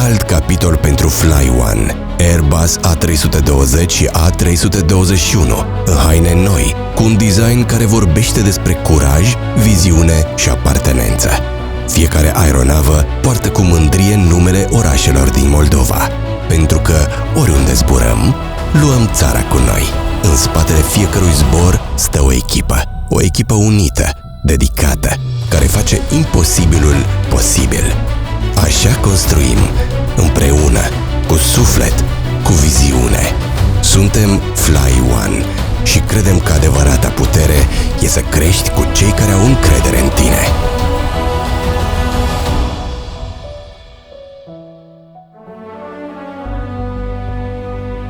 alt capitol pentru Fly One, Airbus A320 și A321, în haine noi, cu un design care vorbește despre curaj, viziune și apartenență. Fiecare aeronavă poartă cu mândrie numele orașelor din Moldova, pentru că oriunde zburăm, luăm țara cu noi. În spatele fiecărui zbor stă o echipă unită, dedicată, care face imposibilul posibil. Așa construim, împreună, cu suflet, cu viziune. Suntem Fly One și credem că adevărata putere e să crești cu cei care au încredere în tine.